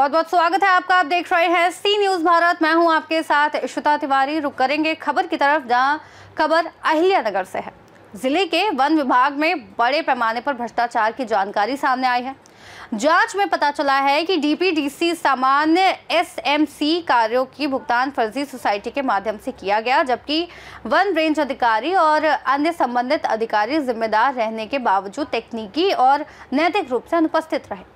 बहुत बहुत स्वागत है आपका। आप देख रहे हैं सी न्यूज भारत। मैं हूं आपके साथ इशिता तिवारी। रुक करेंगे खबर की तरफ, जहां खबर अहिल्यानगर से है। जिले के वन विभाग में बड़े पैमाने पर भ्रष्टाचार की जानकारी सामने आई है। जांच में पता चला है कि डीपीडीसी सामान्य एसएमसी कार्यों की भुगतान फर्जी सोसाइटी के माध्यम से किया गया, जबकि वन रेंज अधिकारी और अन्य संबंधित अधिकारी जिम्मेदार रहने के बावजूद तकनीकी और नैतिक रूप से अनुपस्थित रहे।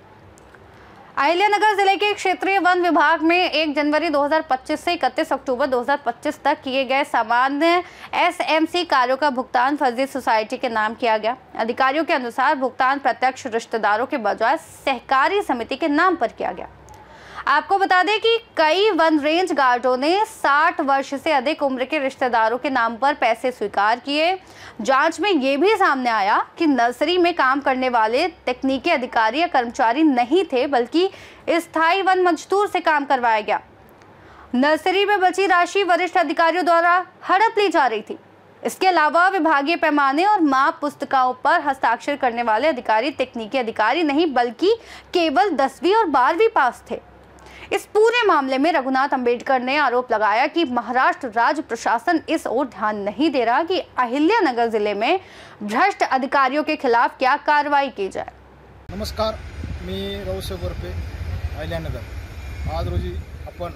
अहिल्यानगर जिले के क्षेत्रीय वन विभाग में 1 जनवरी 2025 से 31 अक्टूबर 2025 तक किए गए सामान्य एसएमसी कार्यों का भुगतान फर्जी सोसाइटी के नाम किया गया। अधिकारियों के अनुसार भुगतान प्रत्यक्ष रिश्तेदारों के बजाय सहकारी समिति के नाम पर किया गया। आपको बता दें कि कई वन रेंज गार्डों ने 60 वर्ष से अधिक उम्र के रिश्तेदारों के नाम पर पैसे स्वीकार किए। जांच में ये भी सामने आया कि नर्सरी में काम करने वाले तकनीकी अधिकारी या कर्मचारी नहीं थे, बल्कि स्थायी वन मजदूर से काम करवाया गया। नर्सरी में बची राशि वरिष्ठ अधिकारियों द्वारा हड़प ली जा रही थी। इसके अलावा विभागीय पैमाने और माप पुस्तिकाओं पर हस्ताक्षर करने वाले अधिकारी तकनीकी अधिकारी नहीं, बल्कि केवल 10वीं और 12वीं पास थे। इस पूरे मामले में रघुनाथ अंबेडकर ने आरोप लगाया कि महाराष्ट्र राज्य प्रशासन इस ओर ध्यान नहीं दे रहा कि अहिल्यानगर जिले में भ्रष्ट अधिकारियों के खिलाफ क्या कार्रवाई की जाए। नमस्कार, मी रावसाहेब गोरपे, अहिल्यानगर। आज रोजी आपण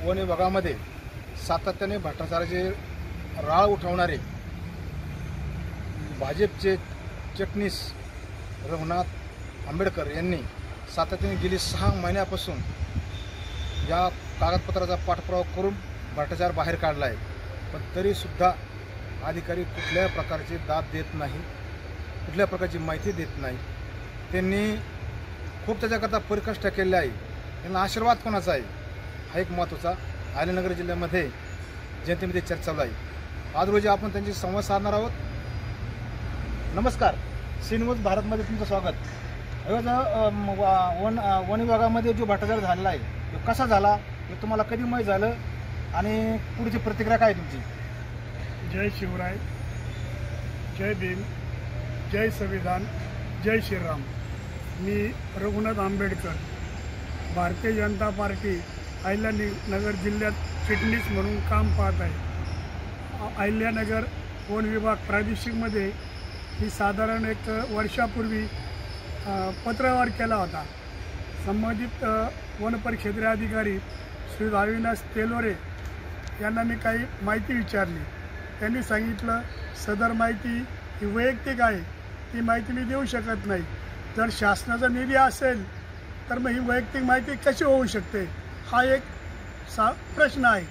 वन विभागामध्ये सातत्याने भ्रष्टाचाराचे राळ उठवणारे भाजपचे चिटणीस रघुनाथ आंबेडकर यांनी सातत्याने गेली 6 महिन्यापासून या कागदपत्राचा पाठपुरावा करून भ्रष्टाचार बाहेर काढला आहे, पण तरीसुद्धा अधिकारी कुठल्याही प्रकारची दाद देत नाही, कुठल्या प्रकारची माहिती देत नाही। त्यांनी खूप त्याच्याकरता परिकष्ट केले आहे। त्यांना आशीर्वाद कोणाचा आहे हा एक महत्त्वाचा अहिल्यानगर जिल्ह्यामध्ये जनतेमध्ये चर्चा चालू आहे। आज रोजी आपण त्यांची संवाद साधणार आहोत। नमस्कार, सी न्यूज भारतमध्ये तुमचं स्वागत। वन विभागामध्ये जो भ्रष्टाचार झालेला आहे तो कसा झाला, हे तुम्हाला कधी माहीत झालं आणि पुढची प्रतिक्रिया काय तुमची? जय शिवराय, जय भीम, जय संविधान, जय श्रीराम। मी रघुनाथ आंबेडकर, भारतीय जनता पार्टी अहिल्यानगर जिल्ह्यात चिटणीस म्हणून काम पाहत आहे। अहिल्यानगर वन विभाग प्रादेशिकमध्ये मी साधारण 1 वर्षापूर्वी पत्रव्यवहार केला होता। संबंधित वन परिक्षेत्रीय अधिकारी श्री अविनाश तेलोरे यांना मी काही माहिती विचारली। त्यांनी सांगितलं सदर माहिती ही वैयक्तिक आहे, ती माहिती मी देऊ शकत नाही। जर शासनाचा निधी असेल तर मग ही वैयक्तिक माहिती कशी होऊ शकते, हा एक प्रश्न आहे।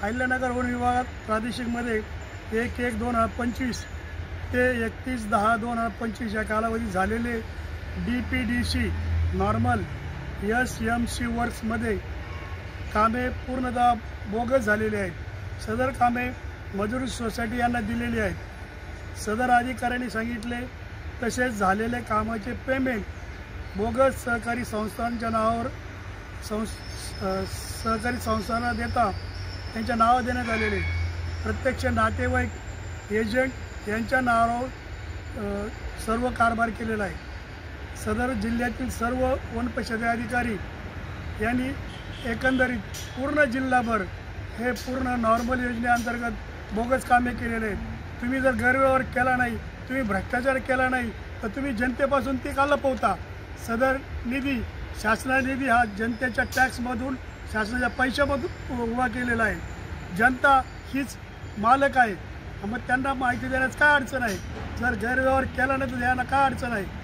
अहिल्यानगर वन विभागात प्रादेशिकमध्ये 1/1/2025 ते 31/10/2025 या कालावधीत झालेले डीपीडीसी नॉर्मल एसएमसी वर्क्समध्ये कामे पूर्णतः बोगस झालेली आहेत। सदर कामे मजुरी सोसायटी यांना दिलेली आहेत। सदर अधिकाऱ्यांनी सांगितले तसेच झालेले कामाचे पेमेंट बोगस सहकारी संस्थांच्या नावावर सहकारी संस्थांना देता त्यांच्या नावावर देण्यात आलेले प्रत्यक्ष नातेवाईक एजंट यांच्या नावावर सर्व कारभार केलेला आहे। सदर जिल्ह्यातील सर्व वन परिक्षेत्रीय अधिकारी यांनी एकंदरीत पूर्ण जिल्हाभर हे पूर्ण नॉर्मल योजनेअंतर्गत बोगस कामे केलेले आहेत। तुम्ही जर गैरव्यवहार केला नाही, तुम्ही भ्रष्टाचार केला नाही, तर तुम्ही जनतेपासून ती का लपवता? सदर निधी शासनाचा निधी हा जनतेच्या टॅक्समधून, शासनाच्या पैशामधून उभा केलेला आहे। जनता हीच मालक आहे, मग त्यांना माहिती देण्यास काय अडचण आहे? जर गैरव्यवहार केला नाही तर त्यांना काय अडचण आहे?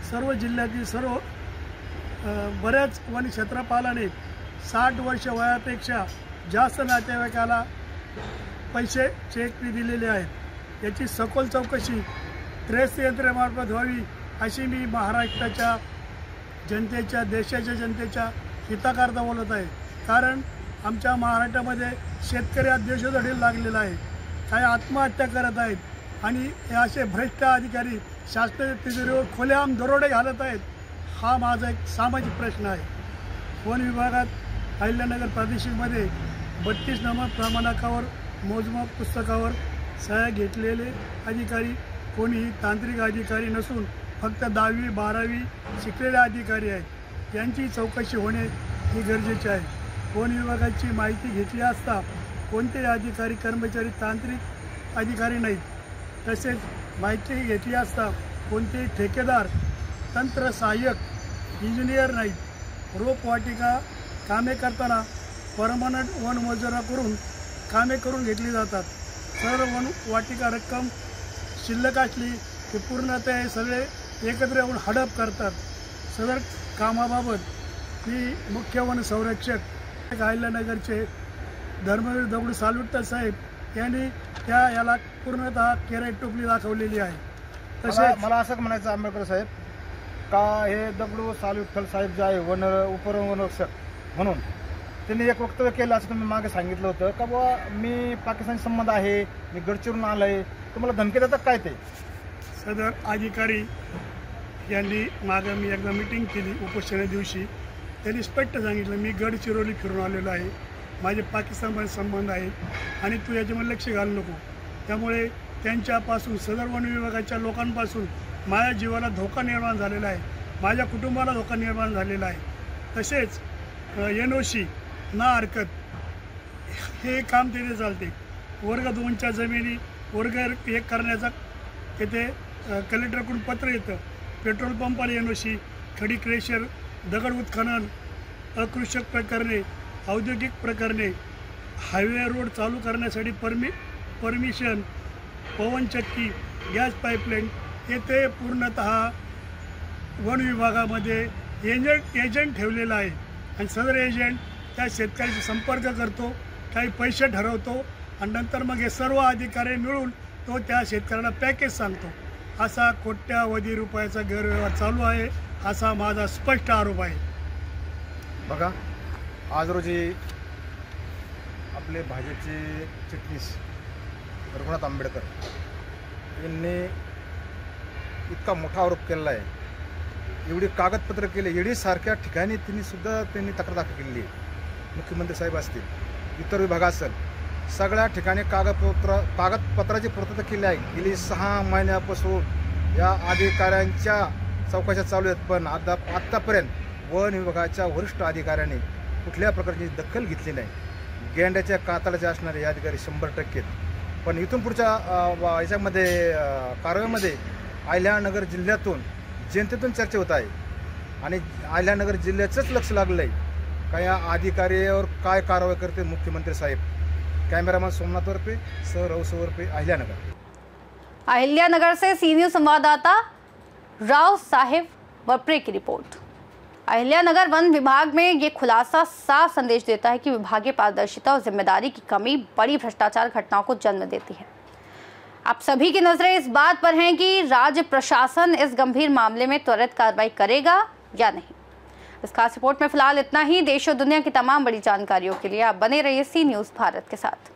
सर्व जिल्ह्यातील सर्व बऱ्याच वन क्षेत्रपालाने 60 वर्ष वयापेक्षा जास्त नातेवाईकाला पैसे चेक दिलेले आहेत। याची सखोल चौकशी ट्रेस यंत्रणेमार्फत व्हावी अशी मी महाराष्ट्राच्या जनतेच्या, देशाच्या जनतेच्या हिताकरता बोलत आहे। कारण आमच्या महाराष्ट्रामध्ये शेतकरी आज देशोधडीला लागलेला आहे, काही आत्महत्या करत आहेत आणि हे असे भ्रष्ट अधिकारी शासनाच्या तिजोरीवर खुलेआम दरोडे घालत आहेत। हा माझा एक सामाजिक प्रश्न आहे। वन विभागात अहिल्यानगर प्रादेशिकमध्ये 32 नंबर प्रमाणकावर मोजमाप पुस्तकावर सह्या घेतलेले अधिकारी कोणीही तांत्रिक अधिकारी नसून फक्त 10वी 12वी शिकलेले अधिकारी आहेत। यांची चौकशी होणे ही गरजेचे आहे। वन विभागाची माहिती घेतली असता कोणतेही अधिकारी कर्मचारी तांत्रिक अधिकारी नाहीत, तसेच माहिती घेतली असता कोणतेही ठेकेदार तंत्र सहाय्यक इंजिनियर नाहीत। रोपवाटिका कामे करताना परमनंट वन मजुराकडून कामे करून घेतली जातात। सर्व वन वाटिका रक्कम शिल्लक असली की पूर्णतः हे सगळे एकत्र येऊन हडप करतात। सदर कामाबाबत मी मुख्य वन संरक्षक अहिल्यानगरचे धर्मवीर दगडू सालुट्टा साहेब यांनी याला पूर्णतः केराईट टोपली दाखवलेली आहे। तसेच मला असं म्हणायचं आंबेडकर साहेब का हे दगडू सालुट्टा साहेब जे आहे उपवनरक्षक म्हणून त्यांनी एक वक्तव्य केलं असं तुम्ही मागे सांगितलं होतं का बाबा मी पाकिस्तानी संबंध आहे, मी गडचिरोलीहून आलोय, तुम्हाला धमकी देतात काय ते? सदर अधिकारी यांनी मागं मी एकदा मीटिंग केली उपोषणा दिवशी, त्यांनी स्पष्ट सांगितलं मी गडचिरोली फिरून आलेलो आहे, माझे पाकिस्तानमध्ये संबंध आहेत आणि तू याच्यामध्ये लक्ष घालू नको। त्यामुळे त्यांच्यापासून सदर वन विभागाच्या लोकांपासून माझ्या जीवाला धोका निर्माण झालेला आहे, माझ्या कुटुंबाला धोका निर्माण झालेला आहे। तसेच NOC ना हरकत हे काम तिथे चालते। वर्ग 2च्या जमिनी वर्ग 1 करण्याचा तिथे कलेक्टरकडून पत्र येतं। पेट्रोल पंपाला NOC, खडी क्रेशर, दगड उत्खनन, अकृषक प्रकरणे, औद्योगिक प्रकरणे, हायवे रोड चालू करण्यासाठी परमिशन, पवनचक्की, गॅस पाईपलाईन येथे पूर्णतः वन विभागामध्ये एजंट ठेवलेला आहे आणि सदर एजंट त्या शेतकऱ्याशी संपर्क करतो, काही पैसे ठरवतो आणि नंतर मग हे सर्व अधिकारी मिळून तो त्या शेतकऱ्याला पॅकेज सांगतो। असा कोट्यावधी रुपयाचा गैरव्यवहार चालू आहे, असा माझा स्पष्ट आरोप आहे। बघा, आज रोजी आपले भाजपचे चिटणीस रघुनाथ आंबेडकर यांनी इतका मोठा आरोप केलेला आहे, एवढी कागदपत्र केले, ईडी सारख्या ठिकाणी त्यांनी तक्रार दाखल केलेली आहे। मुख्यमंत्री साहेब असतील, इतर विभाग असेल, सगळ्या ठिकाणी कागदपत्राची पूर्तता केली आहे। गेली 6 महिन्यापासून या अधिकाऱ्यांच्या चौकशा चालू आहेत, पण आत्तापर्यंत वन विभागाच्या वरिष्ठ अधिकाऱ्यांनी कुठल्या प्रकारची दखल घेतली नाही। गेंड्याच्या कातळाचे असणारे हे अधिकारी 100% पण इथून पुढच्या याच्यामध्ये कारवाईमध्ये अहिल्यानगर जिल्ह्यातून जनतेतून चर्चा होत आहे आणि अहिल्यानगर जिल्ह्याचंच लक्ष लागलं आहे का या अधिकाऱ्यावर काय कारवाई करते मुख्यमंत्री साहेब। Cameraman Somnath Warpe, sir Ravso Warpe, Ahilyanagar. अहिल्यानगर से सी न्यूज़ संवाददाता राव साहेब वरपे की रिपोर्ट। अहिल्यानगर वन विभाग में ये खुलासा साफ संदेश देता है कि विभागीय पारदर्शिता और जिम्मेदारी की कमी बड़ी भ्रष्टाचार घटनाओं को जन्म देती है। आप सभी की नजरें इस बात पर हैं कि राज्य प्रशासन इस गंभीर मामले में त्वरित कार्रवाई करेगा या नहीं। इस खास रिपोर्ट में फिलहाल इतना ही। देश और दुनिया की तमाम बड़ी जानकारियों के लिए आप बने रहिए सी न्यूज़ भारत के साथ।